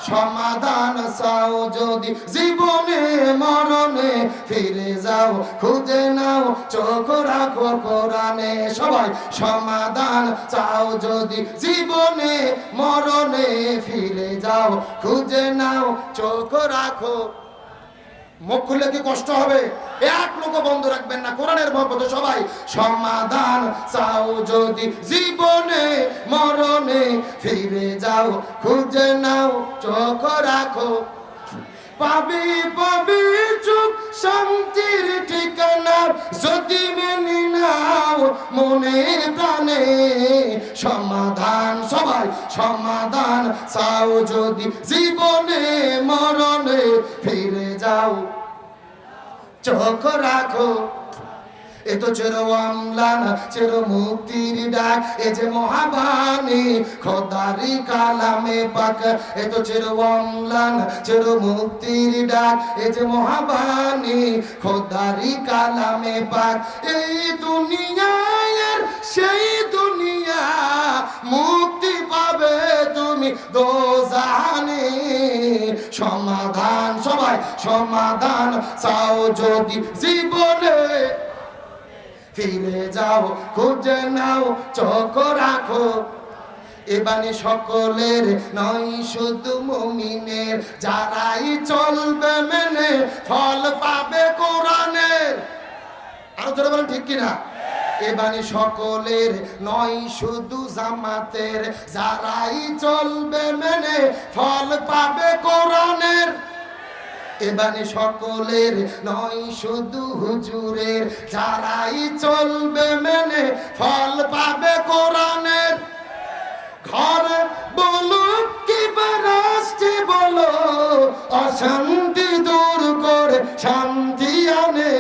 সমাধান চাও যদি জীবনে মরণে ফিরে যাও খুঁজে নাও চোখ রাখো কোরআনে সবাই সমাধান চাও যদি জীবনে মরণে ফিরে যাও খুঁজে নাও চোখ রাখো মুখ খুললে কি কষ্ট হবে এক লোক বন্ধ রাখবেন না কোরআনের মহব্বতে সবাই সমাধান চাও যদি জীবনে মরণে ফিরে যাও খুঁজে নাও চোখ রাখো পাবি পাবি চুপ শান্তির ঠিকানা যদি মেনে নাও মনে প্রাণে সমাধান সবাই সমাধান চাও যদি জীবনে মরণে ফিরে যাও চোখ রাখো এ তো চেরো আমলান চেরো মুক্তির ডাক এ যে মহাবাণী খোদারি কালামে পাক এ তো চেরো আমলান চেরো মুক্তির ডাক এ যে মহাবাণী খোদারি কালামে পাক এই দুনিয়ার সেই দুনিয়া মুক্তি পাবে তুমি দোজাহানে সমাধান সবাই সমাধান চাও যদি জীবনে ফিরে যাও খুঁজে নাও চোখ রাখো এ বাণী সকলের নয় শুধু মুমিনের যারাই চলবে মেনে ফল পাবে কোরআনের আরো জোরে বলেন ঠিক কিনা এ বাণী সকলের নয় শুধু জামাতের যারাই চলবে মেনে ফল পাবে কোরআনের এ বাণী সকলের নয় শুধু হুজুরের যারাই চলবে মেনে ফল পাবে কোরআনের ঘর বলো কিংবা রাষ্ট্রে বলো অশান্তি দূর করে শান্তি আনে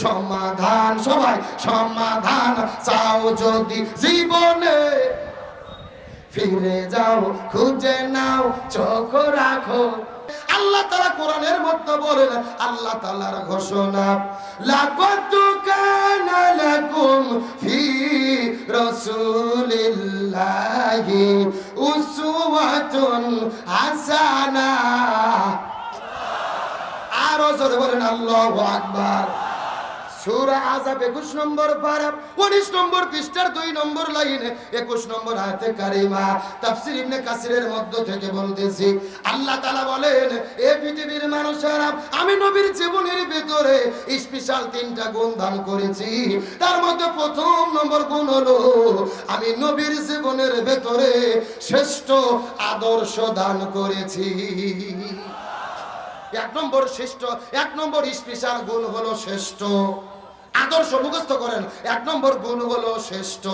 সমাধান সবাই সমাধান চাও যদি জীবনে ফিরে যাও খুঁজে নাও চোখ রাখো আল্লাহ তাআলা কোরআনের মধ্যে বলেন আল্লাহ তাআলার ঘোষণা লাকাদ কানা লাকুম ফি রাসূলিল্লাহি উসওয়াতুন হাসানাহ আরো জোরে বলেন আল্লাহু আকবার সূরা আযাব 21 নম্বর পারা 19 নম্বর পৃষ্ঠার 2 নম্বর লাইনে 21 নম্বর আয়াতে কারিমা তাফসীর ইবনে কাসিরের মধ্য থেকে বলতেছি আল্লাহ তাআলা বলেন এই পৃথিবীর মানুষেরা আমি নবীর জীবনের ভিতরে স্পেশাল 3টা গুণ দান করেছি তার মধ্যে প্রথম নম্বর গুণ হলো আমি নবীর জীবনের ভিতরে শ্রেষ্ঠ আদর্শ দান করেছি এক নম্বর শ্রেষ্ঠ এক নম্বর স্পেশাল গুণ হলো শ্রেষ্ঠ আদর্শ মুখস্থ করেন এক নম্বর গুণ হলো শ্রেষ্ঠ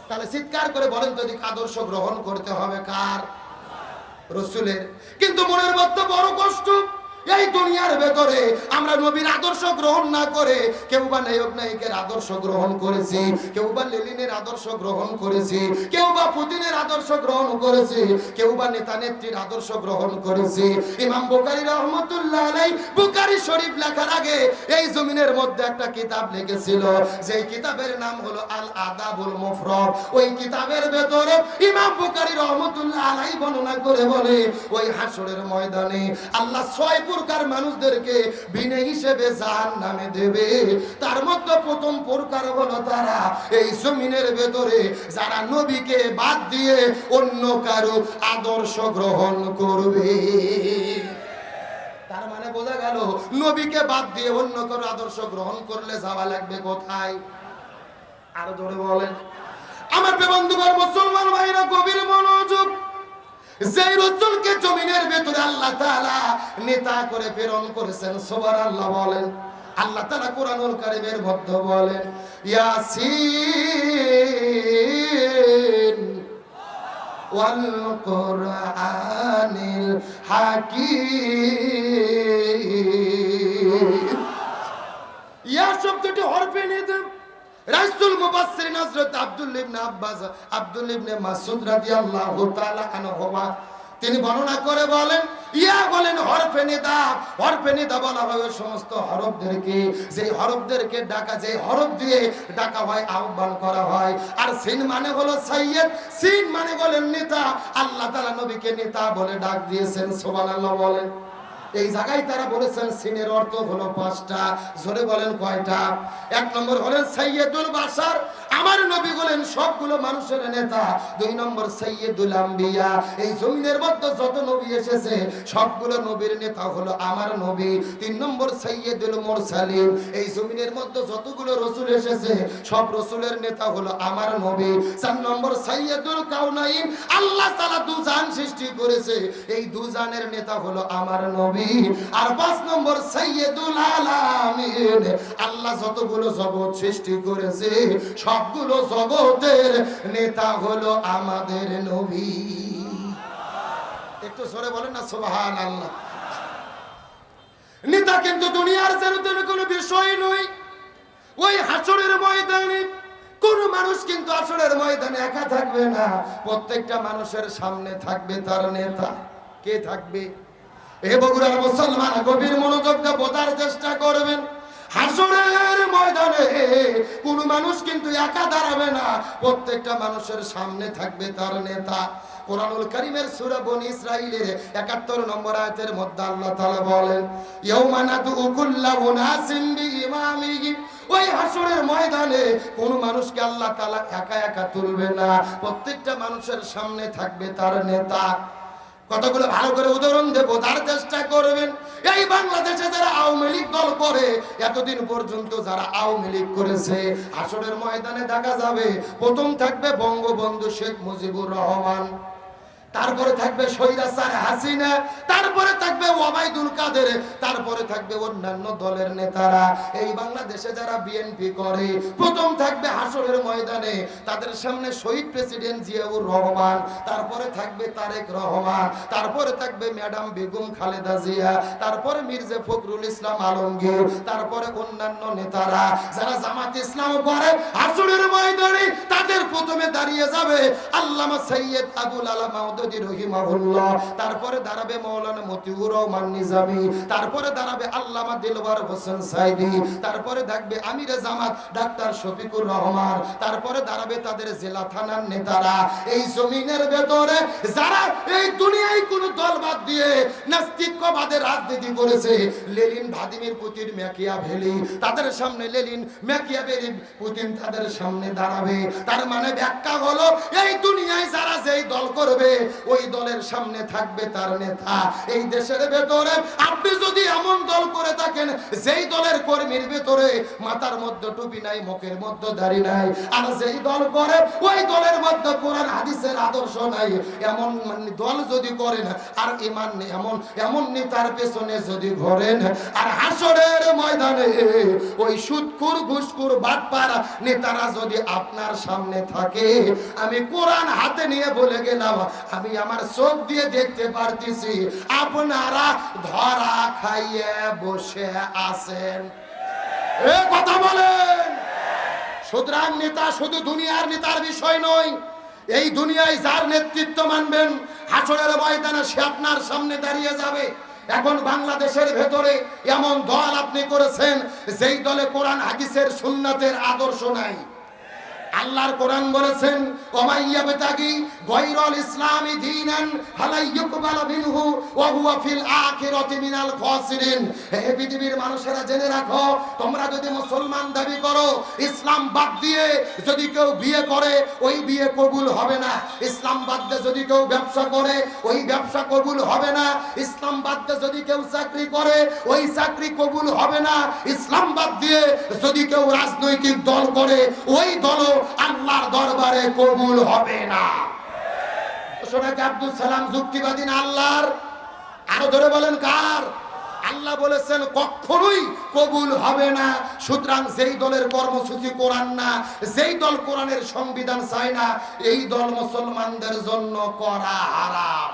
তাহলে চিৎকার করে বলেন তো আদর্শ গ্রহণ করতে হবে কার রাসূলের কিন্তু মনের মধ্যে বড় কষ্ট এই দুনিয়ার ভেতরে আমরা নবীর আদর্শ গ্রহণ না করে কেউ বা নায়ক নায়িকের আদর্শ গ্রহণ করেছি কেউ বা লেনিনের আদর্শ গ্রহণ করেছি কেউ বা পুতিনের আদর্শ গ্রহণ করেছি কেউ বা নেতা নেত্রীর আদর্শ গ্রহণ করেছি ইমাম বুখারী রাহমাতুল্লাহ আলাইহি বুখারী শরীফ লেখার আগে এই জমিনের মধ্যে একটা কিতাব লিখেছিল যেই কিতাবের নাম হলো আল আদাবুল মুফরাদ ওই কিতাবের ভেতরে ইমাম বুখারী রাহমাতুল্লাহ আলাইহি বর্ণনা করে বলে ওই হাসরের ময়দানে আল্লাহ 6 প্রকার মানুষদেরকে বিনা হিসেবে জাহান্নামে দেবে তার মধ্যে প্রথম প্রকার হলো তারা এই জমিনের ভেতরে যারা নবীকে বাদ দিয়ে অন্য কারো আদর্শ গ্রহণ করবে তার মানে বোঝা গেল নবীকে বাদ দিয়ে অন্য কারো আদর্শ গ্রহণ করলে যাওয়া লাগবে কোথায় আরো জোরে বলেন আমার বন্ধুগণ মুসলমান ভাইরা গভীর মনোযোগ যেই রাসূলকে জমিনের ভিতরে আল্লাহ তাআলা নেতা করে প্রেরণ করেছেন সুবহানাল্লাহ বলেন আল্লাহ তাআলা কোরআনুল কারীমের মধ্যে বলেন ইয়াসিন ওয়াল কুরআনিল হাকীম ইয়া শব্দটি হরফে নিয়ে রাসূল মুফাসসিরিন হযরত আব্দুল্লাহ ইবনে আব্বাস আব্দুল্লাহ ইবনে মাসউদ রাদিয়াল্লাহু তাআলা আনহুমা তিনি বর্ণনা করে বলেন ইয়া বলেন হরফে নিদা। হরফে নিদা বলা হয় ওই সমস্ত হরফদেরকে, যে হরফদেরকে ডাকা, যে হরফ দিয়ে ডাকা হয়, আহ্বান করা হয়। আর সিন মানে হলো সাইয়্যিদ, সিন মানে বলেন নেতা। আল্লাহ তাআলা নবীকে নেতা বলে ডাক দিয়েছেন, সুবহানাল্লাহ বলেন। এই জায়গায় তারা বলেছেন সিনের অর্থ হলো 5টা। জোরে বলেন কয়টা? 1 নম্বর হলেন সাইয়্যিদুল বাশার, আমার নবী বলেন সবগুলো মানুষের নেতা। 2 নম্বর সাইয়্যিদুল আম্বিয়া, এই জমিনের মধ্যে যত নবী এসেছে সবগুলো নবীর নেতা হলো আমার নবী। 3 নম্বর সাইয়্যিদুল মুরসালিন, এই জমিনের মধ্যে যতগুলো রাসূল এসেছে সব রাসূলের নেতা হলো আমার নবী। 4 নম্বর সাইয়্যিদুল কাউনাইন, আল্লাহ তাআলা দুজান সৃষ্টি করেছে, এই দুজানের নেতা হলো আমার নবী। আর 5 নম্বর সাইয়্যিদুল আলামিন, আল্লাহ যতগুলো জগৎ সৃষ্টি করেছে সবগুলো জগতের নেতা হলো আমাদের নবী। একটু জোরে বলেন না সুবহানাল্লাহ। নেতা কিন্তু দুনিয়ার জন্য কোনো বিষয় নয়। ওই হাসরের ময়দানে কোন মানুষ কিন্তু হাসরের ময়দানে একা থাকবে না, প্রত্যেকটা মানুষের সামনে থাকবে তার নেতা। কে থাকবে? এ বগুড়ার মুসলমান গভীর মনোযোগ দিয়ে বোঝার চেষ্টা করবেন। হাসরের ময়দানে কোন মানুষ কিন্তু একা দাঁড়াবে না, প্রত্যেকটা মানুষের সামনে থাকবে তার নেতা। কোরআনুল কারীমের সূরা বনী ইসরাঈলের ৭১ নম্বর আয়াতের মধ্যে আল্লাহ তাআলা বলেন, ইয়াউমা নাদউ কুল্লা উনাসিন বিইমামিহিম, ওই হাসরের ময়দানে কোন মানুষকে আল্লাহ তাআলা একা একা তুলবে না, প্রত্যেকটা মানুষের সামনে থাকবে তার নেতা। কতগুলো ভালো করে উদাহরণ দিয়ে বোঝার চেষ্টা করবেন। এই বাংলাদেশে যারা আওয়ামী লীগ দল করে, এতদিন পর্যন্ত যারা আওয়ামী লীগ করেছে, হাসরের ময়দানে দেখা যাবে প্রথম থাকবে বঙ্গবন্ধু শেখ মুজিবুর রহমান, তারপরে থাকবে স্বৈরাচার হাসিনা, তারপরে থাকবে ওবায়দুল কাদের, তারপরে থাকবে অন্যান্য দলের নেতারা। এই বাংলাদেশে যারা বিএনপি করে, প্রথম থাকবে হাসরের ময়দানে তাদের সামনে শহীদ প্রেসিডেন্ট জিয়াউর রহমান, তারপরে থাকবে তারেক রহমান, তারপরে থাকবে ম্যাডাম বেগম খালেদা জিয়া, তারপরে মির্জা ফখরুল ইসলাম আলমগীর, তারপরে অন্যান্য নেতারা যারা জামাত ইসলাম করে। হাসরের ময়দানে তাদের প্রথমে দাঁড়িয়ে যাবে আল্লামা সৈয়দ আবুল আলা মাহমুদ রহিমাহুল্লাহ, তারপরে দাঁড়াবে মাওলানা মতিউর রহমান নিজামী, তারপরে দাঁড়াবে আল্লামা দিলওয়ার হোসেন সাইদি, তারপরে থাকবে আমিরে জামাত ডাক্তার শফিকুর রহমান, তারপরে দাঁড়াবে তাদের জেলা থানার নেতারা। এই জমিনের ভেতরে যারা এই দুনিয়ায় কোন দল বাদ দিয়ে নাস্তিক্যবাদের রাজনীতি করেছে, লেনিন ভ্লাদিমির পুতিন ম্যাকিয়াভেলি, তাদের সামনে লেনিন ম্যাকিয়াভেলি পুতিন তাদের সামনে দাঁড়াবে। তার মানে ব্যাখ্যা হলো এই দুনিয়ায় যারা যেই দল করবে ওই দলের সামনে থাকবে তার নেতা। এই দেশের ভেতরে আপনি যদি এমন দল করে থাকেন যেই দলের কর্মীর ভেতরে মাথার মধ্যে টুপি নাই, মুখের মধ্যে দাড়ি নাই, আর যেই দল করে ওই দলের মধ্যে কোরআন হাদিসের আদর্শ নাই, এমন দল যদি করেন আর ঈমান নেই, এমন নেতার পেছনে যদি ঘোরেন, আর হাসরের ময়দানে ওই সুদখোর ঘুষখোর বাটপার নেতারা যদি আপনার সামনে থাকে, আমি কোরআন হাতে নিয়ে বলে গেলাম, আমি আমার চোখ দিয়ে দেখতে পারতেছি আপনারা ধরা খাইয়ে বসে আছেন। এ কথা বলেন। সুতরাং নেতা শুধু দুনিয়ার নেতার বিষয় নয়, এই দুনিয়ায় যার নেতৃত্ব মানবেন হাসরের ময়দানে সে আপনার সামনে দাঁড়িয়ে যাবে। এখন বাংলাদেশের ভেতরে এমন দল আপনি করেছেন যেই দলে কোরআন হাদিসের সুন্নাতের আদর্শ নাই। আল্লাহর কোরআন বলেছেন, ওমাইয়াবতাগি গায়রাল ইসলামি দীনান ফালা ইউকবালু মিনহু ওয়া হুয়া ফিল আখিরাতি মিনাল খাসিরিন। হে পৃথিবীর মানুষেরা জেনে রাখো, তোমরা যদি মুসলমান দাবি করো, ইসলাম বাদ দিয়ে যদি কেউ বিয়ে করে ওই বিয়ে কবুল হবে না, ইসলাম বাদ দিয়ে যদি কেউ ব্যবসা করে ওই ব্যবসা কবুল হবে না, ইসলাম বাদ দিয়ে যদি কেউ চাকরি করে ওই চাকরি কবুল হবে না, ইসলাম বাদ দিয়ে যদি কেউ রাজনৈতিক দল করে ওই দলও আল্লাহর দরবারে কবুল হবে না। শোনাকে আব্দুল সালাম যুক্তিবাদী না আল্লাহর? আরো ধরে বলেন কার? আল্লাহ বলেছেন কখনোই কবুল হবে না। সুতরাং যেই দলের কর্মসূচি কোরআন না, যেই দল কোরআনের সংবিধান চায় না, এই দল মুসলমানদের জন্য করা হারাম।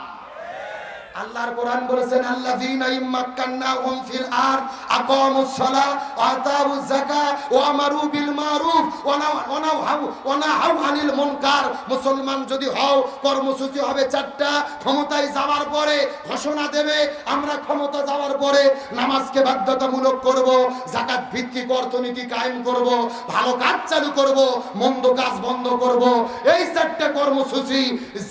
আল্লাহর কোরআন বলেছেন আল্লাযীনা ইম্মাক্কান্নাহুম ফিল আরদ আকামুস সালাহ ওয়া আতাউয যাকাত ওয়া আমারু বিল মারুফ ওয়া নাহাউ আনিল মুনকার। মুসলমান যদি হও কর্মসূচি হবে 4টা। ক্ষমতায় যাওয়ার পরে ঘোষণা দেবে আমরা ক্ষমতা যাওয়ার পরে নামাজকে বাধ্যতামূলক করব, যাকাত ভিত্তিক অর্থনীতি কায়েম করব, ভালো কাজ চালু করব, মন্দ কাজ বন্ধ করব। এই 4টা কর্মসূচি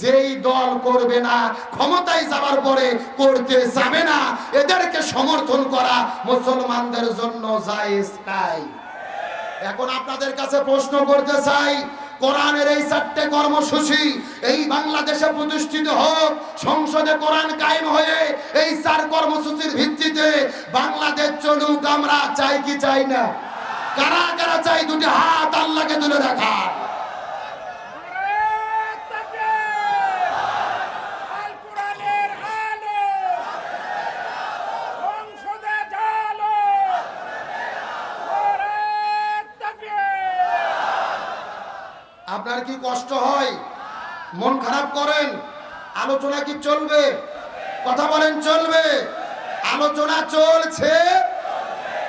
যেই দল করবে না, ক্ষমতায় যাওয়ার পরে করতে যাবে না, এদেরকে সমর্থন করা মুসলমানদের জন্য জায়েজ নাই। এখন আপনাদের কাছে প্রশ্ন করতে চাই, কোরআনের এই 4টে কর্মসূচি এই বাংলাদেশে প্রতিষ্ঠিত হোক, সংসদে কোরআন কায়েম হয়ে এই 4 কর্মসূচির ভিত্তিতে বাংলাদেশ চলুক, আমরা চাই কি চাই না? কারা কারা চাই? দুটি হাত আল্লাহকে তুলে রাখা। আপনার কি কষ্ট হয়? মন খারাপ করেন? আলোচনা কি চলবে? কথা বলেন, চলবে? আলোচনা চলছে।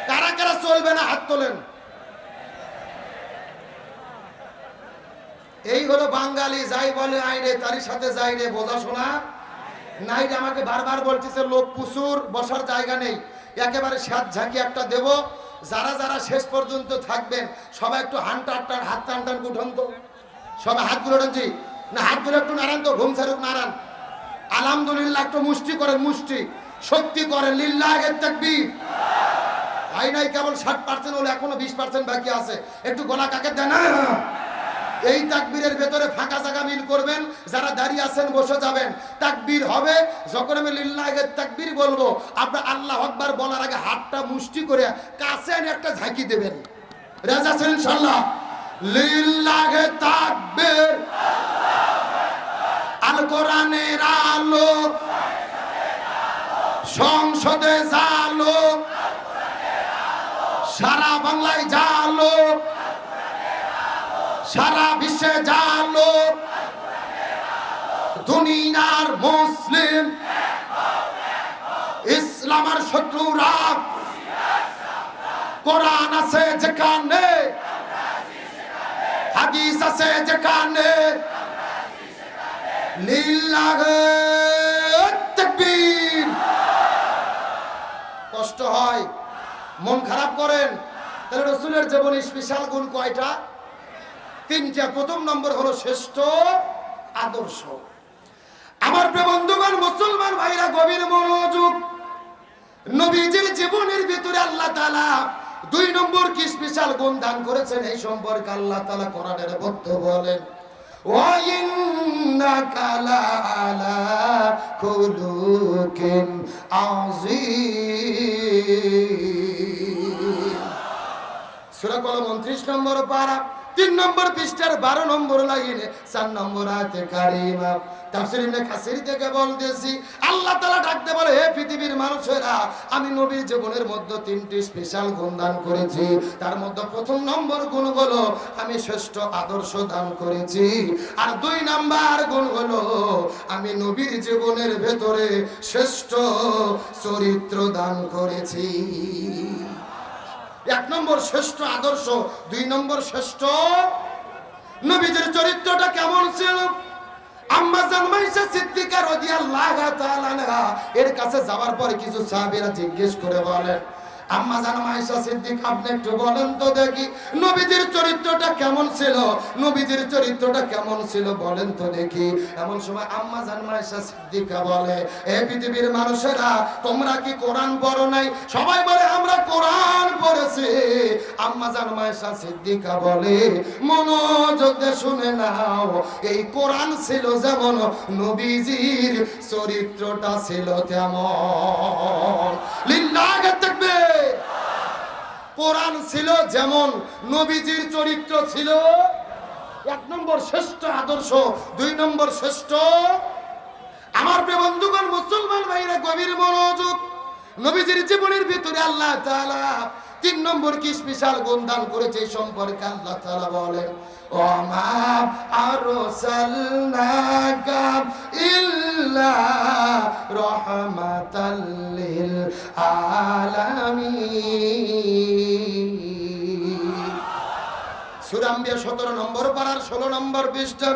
কারা কারা চলবে না হাত তোলেন। এই হলো বাঙালি, যাই বলে আইরে তারই সাথে যাই রে, বোঝা শোনা নাই রে। আমাকে বারবার বলতেছে লোক প্রচুর, বসার জায়গা নেই, একেবারে সাত ঝাঁকি একটা দেব। যারা যারা শেষ পর্যন্ত থাকবেন সবাই একটু হাত টান টান উঠুন তো, সবাই হাতগুলো টানছি না, হাতগুলো একটু নাড়ান তো, ঘুম ছাড়ুক নাড়ান। আলহামদুলিল্লাহ একটু মুষ্টি করেন, মুষ্টি শক্তি করেন, লিল্লাহে তাকবীর। তাই নাই কেবল 60% হলো, এখনো 20% বাকি আছে, একটু গলা কাকে দেন না। এই তাকবীরের ভেতরে ফাঁকা জায়গা মিল করবেন, যারা দাঁড়িয়ে আছেন বসে যাবেন। তাকবীর হবে যখন আমি লিল্লাহে তাকবীর বলবো, আপনি আল্লাহু আকবার বলার আগে হাতটা মুষ্টি করে কাছে এনে একটা ঝাঁকি দেবেন। রাজি আছেন ইনশাআল্লাহ? লিল্লাহে তাকবীর, আল কোরআনের আলো, সংসদে জালো, সারা বাংলায় জালো, সারা বিশ্বে জালো, দুনিয়ার মুসলিম ইসলামের শত্রুরা কোরআন আছে যেখানে, হাদিস আছে যেখানে, লিল্লাহে তাকবীর। কষ্ট হয়, মন খারাপ করেন, তাহলে রাসূলের জীবনে স্পেশাল গুণ কয়টা? 3টা। প্রথম নম্বর হলো শ্রেষ্ঠ আদর্শ। আমার প্রিয় বন্ধুগণ, মুসলমান ভাইরা গভীর মনোযোগ। নবীজির জীবনের ভিতরে আল্লাহ তাআলা 2 নম্বর কি স্পেশাল গুণ দান করেছেন, এই সম্পর্কে আল্লাহ তাআলা কোরআনের মধ্যে বলেন, ওয়া ইন্নাকা লাআলা খুলুকিন আযীম। সূরা কলম 29 নম্বর পারা 3 নম্বর পৃষ্ঠার 12 নম্বর লাইনে 4 নম্বর আয়াতে কারিমা। তাফসীর ইবনে কাসির থেকে বলতেছি, আল্লাহ তাআলা ডাকতে বলে, হে পৃথিবীর মানুষেরা, আমি নবীর জীবনের মধ্যে 3টি স্পেশাল গুণ দান করেছি। তার মধ্যে প্রথম নম্বর গুণ হলো আমি শ্রেষ্ঠ আদর্শ দান করেছি, আর 2 নাম্বার গুণ হলো আমি নবীর জীবনের ভেতরে শ্রেষ্ঠ চরিত্র দান করেছি। 1 নম্বর শ্রেষ্ঠ আদর্শ, 2 নম্বর শ্রেষ্ঠ। নবীজির চরিত্রটা কেমন ছিল? আম্মা জান মাইশা সিদ্দিকা রাদিয়াল্লাহু তাআলা আনহা এর কাছে যাওয়ার পরে কিছু সাহাবীরা জিজ্ঞেস করে বলেন, আম্মা জান মাইশা সিদ্দিকা, আপনি একটু বলেন তো দেখি নবীজির চরিত্রটা কেমন ছিল, নবীজির চরিত্রটা কেমন ছিল বলেন তো দেখি। এমন সময় আম্মা জান মাইশা সিদ্দিকা বলে, হে পৃথিবীর মানুষেরা, তোমরা কি কোরআন পড়ো নাই? সবাই বলে আমরা কোরআন পড়েছি। আম্মা জান মাইশা সিদ্দিকা বলে, মনোযোগ দিয়ে শুনে নাও, এই কোরআন ছিল যেমন নবীজির চরিত্রটা ছিল তেমন। লিল্লাহে তাকবীর। কোরআন ছিল যেমন, নবীজির চরিত্র ছিল। 1 নম্বর শ্রেষ্ঠ আদর্শ, 2 নম্বর শ্রেষ্ঠ। আমার প্রিয় বন্ধুগণ, মুসলমান ভাইরা গভীর মনোযোগ। নবীজির জীবনের ভিতরে আল্লাহ তাআলা তিন নম্বর কি স্পেশাল গুণ দান করেছে এই সম্পর্কে আল্লাহ তাআলা বলেন, ওমা আরসালনাকা ইল্লা রাহমাতাল লিল আলামিন। সূরা আম্বিয়া 17 নম্বর পারার 16 নম্বর পৃষ্ঠা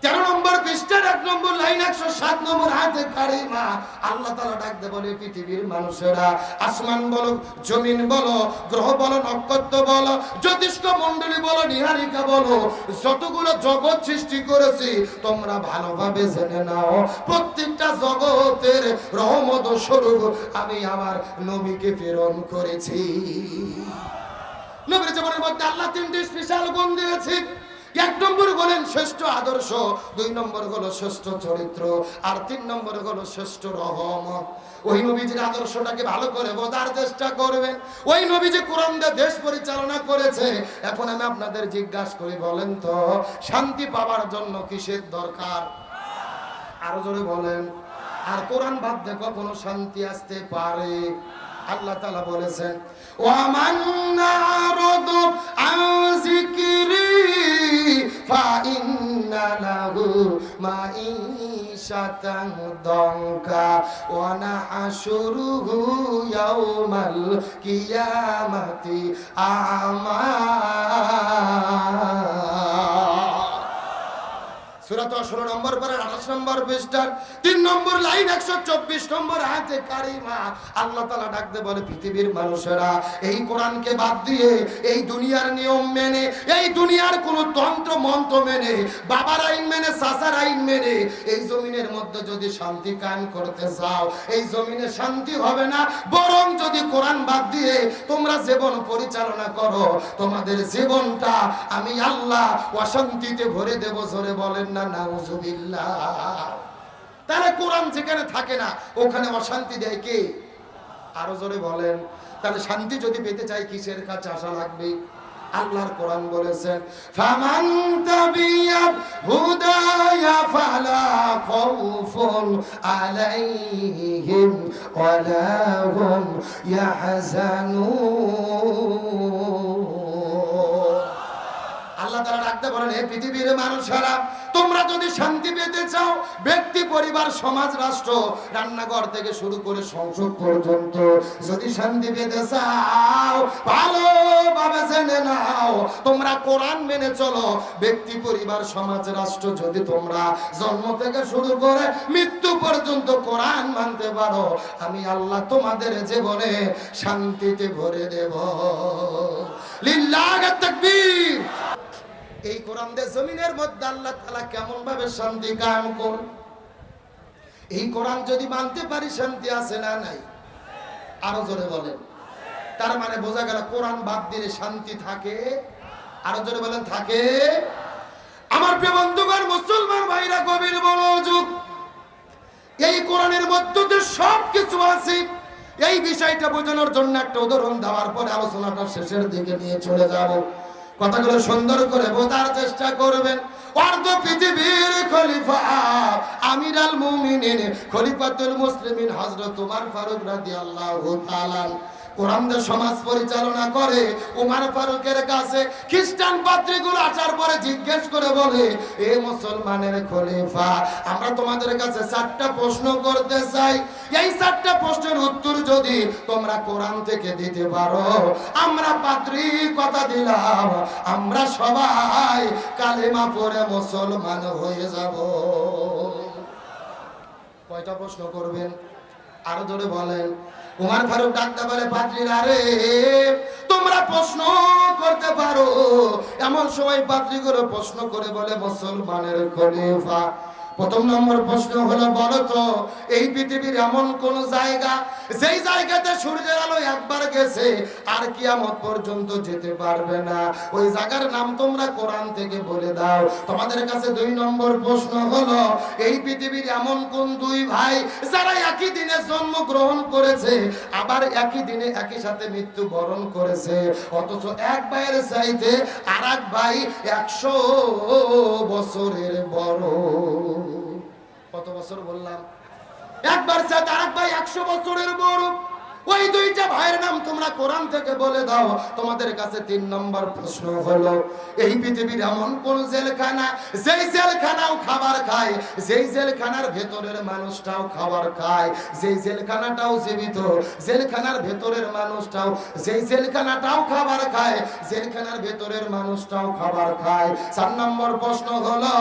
13 নম্বর পৃষ্ঠার 1 নম্বর লাইন 107 নম্বর আয়াতে কারিমা আল্লাহ তাআলা ডাকতে বলে, পৃথিবীর মানুষেরা, আসমান বলো, জমিন বলো, গ্রহ বলো, নক্ষত্র বলো, জ্যোতিষ্ক মণ্ডলী বলো, নিহারিকা বলো, যতগুলো জগৎ সৃষ্টি করেছি তোমরা ভালোভাবে জেনে নাও, প্রত্যেকটা জগতের রহমত স্বরূপ আমি আমার নবীকে প্রেরণ করেছি। নবীর জীবনের মধ্যে আল্লাহ তিনটি স্পেশাল গুণ দিয়েছে। 1 নম্বর হলেন শ্রেষ্ঠ আদর্শ, 2 নম্বর হলো শ্রেষ্ঠ চরিত্র, আর 3 নম্বর হলো শ্রেষ্ঠ রহমত। ওই নবীজির আদর্শটাকে ভালো করে বোঝার চেষ্টা করবেন। ওই নবীজি কোরআন দিয়ে দেশ পরিচালনা করেছে। এখন আমি আপনাদের জিজ্ঞাসা করি, বলেন তো শান্তি পাওয়ার জন্য কিসের দরকার? আরো জোরে বলেন। আর কোরআন বাদ দিয়ে কখনো শান্তি আসতে পারে? আল্লাহ তাআলা বলেছেন, ওয়ামান নারাদু আন যিকরি ফাইন্না লাহু মাঈশাতান দানকা ওয়া নাহশুরুহু ইয়াওমাল কিয়ামাতি আমা। সূরা 16 নম্বর পারা 28 নম্বর পৃষ্ঠার 3 নম্বর লাইন 124 নম্বর আয়াতে কারিমা আল্লাহ তাআলা ডাকতে বলে, পৃথিবীর মানুষেরা, এই কোরআনকে বাদ দিয়ে, এই দুনিয়ার নিয়ম মেনে, এই দুনিয়ার কোন তন্ত্র মন্ত্র মেনে, বাবার আইন মেনে, চাচার আইন মেনে এই জমিনের মধ্যে যদি শান্তি কায়েম করতে চাও, এই জমিনে শান্তি হবে না। বরং যদি কোরআন বাদ দিয়ে তোমরা জীবন পরিচালনা করো, তোমাদের জীবনটা আমি আল্লাহ অশান্তিতে ভরে দেব। জোরে বলেন না নাউজুবিল্লাহ। তাহলে কোরআন যেখানে থাকে না ওখানে অশান্তি দেয় কে? আরো জোরে বলেন। তাহলে শান্তি যদি পেতে চাই কিসের কাছে আসা লাগবে? আল্লাহর কোরআন বলেছেন, ফামান তাবিয়া হুদায়া ফালা খাউফুন আলাইহিম ওয়ালা হুম ইয়াহজানুন। আল্লাহ তাআলা ডাকতে বলেন, হে পৃথিবীর মানুষেরা, তোমরা যদি শান্তি পেতে চাও, ব্যক্তি, পরিবার, সমাজ, রাষ্ট্র, রান্নাঘর থেকে শুরু করে সংসদ পর্যন্ত যদি শান্তি পেতে চাও, ভালোভাবে জেনে নাও, তোমরা কোরআন মেনে চলো। ব্যক্তি, পরিবার, সমাজ, রাষ্ট্র যদি তোমরা জন্ম থেকে শুরু করে মৃত্যু পর্যন্ত কোরআন মানতে পারো, আমি আল্লাহ তোমাদের জীবনে শান্তিতে ভরে দেব। লিল্লাহি তাকবীর। এই কোরআন দিয়ে জমিনের মধ্যে আল্লাহ তাআলা কেমন ভাবে শান্তি কায়েম করে? এই কোরআন যদি মানতে পারি শান্তি আছে না নাই? আরো জোরে বলেন। তার মানে বোঝা গেল কোরআন বাদ দিলে শান্তি থাকে। আরো জোরে বলেন, থাকে। আমার প্রিয় বন্ধুগণ, মুসলমান ভাইরা, গভীর মনোযোগ। এই কোরআনের মধ্যে যে সব কিছু আছে, এই বিষয়টা বোঝানোর জন্য একটা উদাহরণ দেওয়ার পরে আলোচনাটা শেষের দিকে নিয়ে চলে যাব। কথাগুলো সুন্দর করে বোঝার চেষ্টা করবেন। অর্ধ পৃথিবীর খলিফা, আমির আল মুমিনিন, খলিফাতুল মুসলিমিন হযরত ওমর ফারুক রাদিয়াল্লাহু তাআলা কোরআন দিয়ে সমাজ পরিচালনা করে। ওমর ফারুকের কাছে খ্রিস্টান পাদ্রীগুলো আসার পরে জিজ্ঞেস করে বলে, এ মুসলমানের খলিফা, আমরা তোমাদের কাছে 4টা প্রশ্ন করতে চাই। এই 4টা প্রশ্নের উত্তর যদি তোমরা কোরআন থেকে দিতে পারো, আমরা পাদ্রী কথা দিলাম, আমরা সবাই কালেমা পড়ে মুসলমান হয়ে যাব। কয়টা প্রশ্ন করবেন? আরো জোরে বলেন। ওমর ফারুক ডাকতে বলে, পাদ্রীরা রে, তোমরা প্রশ্ন করতে পারো। এমন সময় পাদ্রীগুলো প্রশ্ন করে বলে, মুসলমানের খলিফা, প্রথম নম্বর প্রশ্ন হলো, বলো তো এই পৃথিবীর এমন কোন জায়গা যেই জায়গাতে সূর্যের আলো একবার গেছে আর কিয়ামত পর্যন্ত যেতে পারবে না? ওই জায়গার নাম তোমরা কোরআন থেকে বলে দাও। তোমাদের কাছে 2 নম্বর প্রশ্ন হলো, এই পৃথিবীর এমন কোন 2 ভাই যারা একই দিনে জন্মগ্রহণ করেছে আবার একই দিনে একই সাথে মৃত্যু বরণ করেছে, অথচ এক ভাইয়ের চাইতে আর এক ভাই 100 বছরের বড়। কত বছর বললাম? একবার চাইতে আরেক ভাই 100 বছরের বড়। ওই দুইটা ভাইয়ের নাম তোমরা কোরআন থেকে বলে দাও। তোমাদের কাছে 3 নম্বর প্রশ্ন হলো, এই পৃথিবীর এমন কোন জেলখানা যেই জেলখানাও খাবার খায়, যেই জেলখানার ভেতরের মানুষটাও খাবার খায়, যেই জেলখানাটাও জীবিত, জেলখানার ভেতরের মানুষটাও, যেই জেলখানাটাও খাবার খায়, জেলখানার ভেতরের মানুষটাও খাবার খায়। 4 নম্বর প্রশ্ন হলো,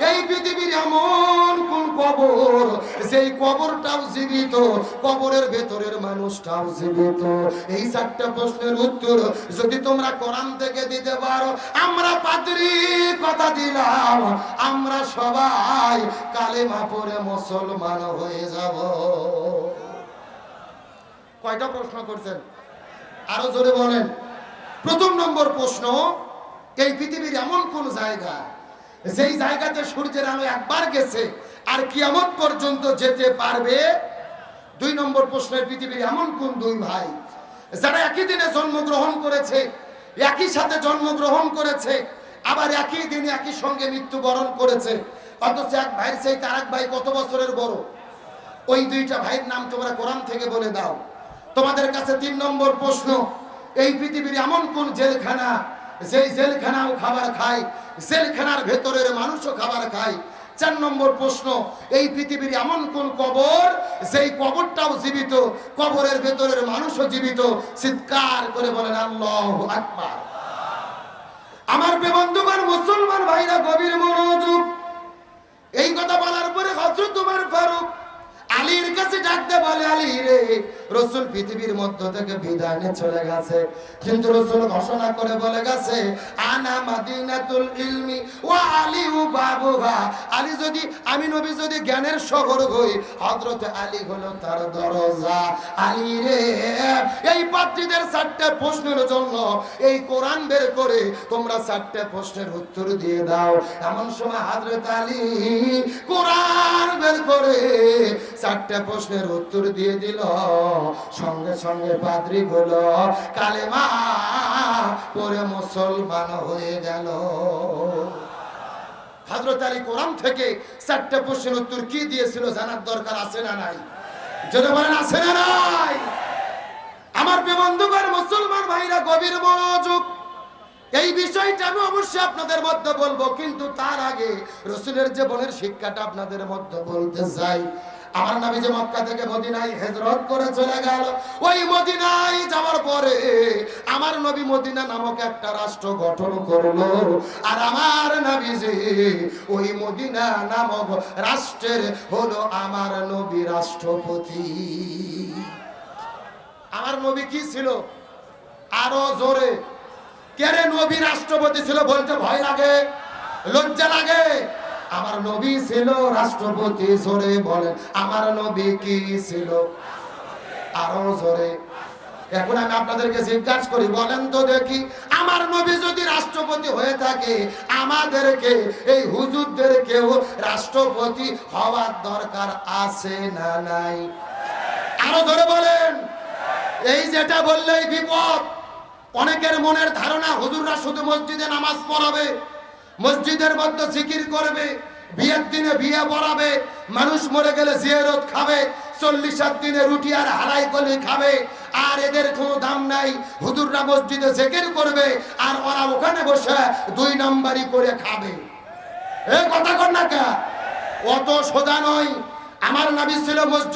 এই পৃথিবীর এমন কোন কবর যেই কবরটাও জীবিত, কবরের ভেতরের মানুষটাও জীবিত। এই 4টা প্রশ্নের উত্তর যদি তোমরা কোরআন থেকে দিতে পারো, আমরা পাদ্রী কথা দিলাম, আমরা সবাই কালেমা পড়ে মুসলমান হয়ে যাব। কয়টা প্রশ্ন করছেন? আরো জোরে বলেন। প্রথম নম্বর প্রশ্ন, এই পৃথিবীর এমন কোন জায়গা যেই জায়গাতে সূর্যের আলো একবার গেছে আর কিয়ামত পর্যন্ত যেতে পারবে। 2 নম্বর প্রশ্নের, পৃথিবীর এমন কোন 2 ভাই যারা একই দিনে জন্মগ্রহণ করেছে, একই সাথে জন্মগ্রহণ করেছে, আবার একই দিনে একই সঙ্গে মৃত্যুবরণ করেছে, অথচ এক ভাইয়ের সেই তারাক ভাই কত বছরের বড়? ওই 2টা ভাইয়ের নাম তোমরা কোরআন থেকে বলে দাও। তোমাদের কাছে 3 নম্বর প্রশ্ন, এই পৃথিবীর এমন কোন জেলখানা যেই জেলখানাও খাবার খায়, জেলখানার ভেতরের মানুষও খাবার খায়। 4 নম্বর প্রশ্ন, এই পৃথিবীর এমন কোন কবর যেই কবরটাও জীবিত, কবরের ভেতরের মানুষও জীবিত। চিৎকার করে বলেন আল্লাহু আকবার। আমার বন্ধুগণ, মুসলমান ভাইরা গভীর মনোযোগ। এই কথা বলার পরে হযরত ওমর ফারুক আলীর কাছে ডাকতে বলে, আলী রে, রাসূল পৃথিবীর মধ্য থেকে বিদায় নিয়ে চলে গেছে, কিন্তু রাসূল ঘোষণা করে বলে গেছে, আনা মাদিনাতুল ইলমি ওয়া আলী বাবুহা। আলী যদি, আমি নবী যদি জ্ঞানের শহর হই, হযরত আলী হলো তার দরজা। আলী রে, এই পাত্রীদের 4টা প্রশ্নের জন্য এই কোরআন বের করে তোমরা 4টা প্রশ্নের উত্তর দিয়ে দাও। এমন সময় হযরত আলী কোরআন বের করে 4টা প্রশ্নের উত্তর দিয়ে দিল। সঙ্গে সঙ্গে পাদ্রী গুলো কালেমা পড়ে মুসলমান হয়ে গেল। হযরত আলী কোরআন থেকে 4টা প্রশ্নের উত্তর কি দিয়েছিল জানার দরকার আছে না নাই? যদি বলেন আছে না নাই? আমার বন্ধুগণ, মুসলমান ভাইরা গভীর মনোযোগ। এই বিষয়টা আমি অবশ্যই আপনাদের মধ্যে বলবো, কিন্তু তার আগে রাসূলের জীবনের শিক্ষাটা আপনাদের মধ্যে বলতে চাই। আমার নবী যে মক্কা থেকে মদিনায় হিজরত করে চলে গেল, ওই মদিনায় যাওয়ার পরে আমার নবী মদিনা নামক একটা রাষ্ট্র গঠন করলো। আর আমার নবী যে ওই মদিনা নামক রাষ্ট্রের হলো আমার নবী রাষ্ট্রপতি। আমার নবী কি ছিল? আরো জোরে। কেরে নবী রাষ্ট্রপতি ছিল বলতে ভয় লাগে, লজ্জা লাগে? আমার নবী ছিল রাষ্ট্রপতি। জোরে বলেন, আমার নবী কি ছিল? আরো জোরে। এখন আমি আপনাদেরকে জিজ্ঞাসা করি, বলেন তো দেখি, আমার নবী যদি রাষ্ট্রপতি হয়ে থাকে, আমাদেরকে এই হুজুরদেরকেও রাষ্ট্রপতি হওয়ার দরকার আছে না নাই? আরো জোরে বলেন। এই যেটা বললেই বিপদ। অনেকের মনের ধারণা হুজুররা শুধু মসজিদে নামাজ পড়াবে, মসজিদের মধ্যে জিকির করবে, বিয়ের দিনে বিয়ে পড়াবে, মানুষ মরে গেলে জিয়ারত খাবে, 40 দিনে রুটি আর হালাই কলি খাবে, আর এদের কোনো দাম নাই। হুজুররা মসজিদে জিকির করবে আর ওরা ওখানে বসে 2 নম্বরই করে খাবে। এ কথা কর না কা? অত সোজা নয়। আমার নবী ছিল মসজিদ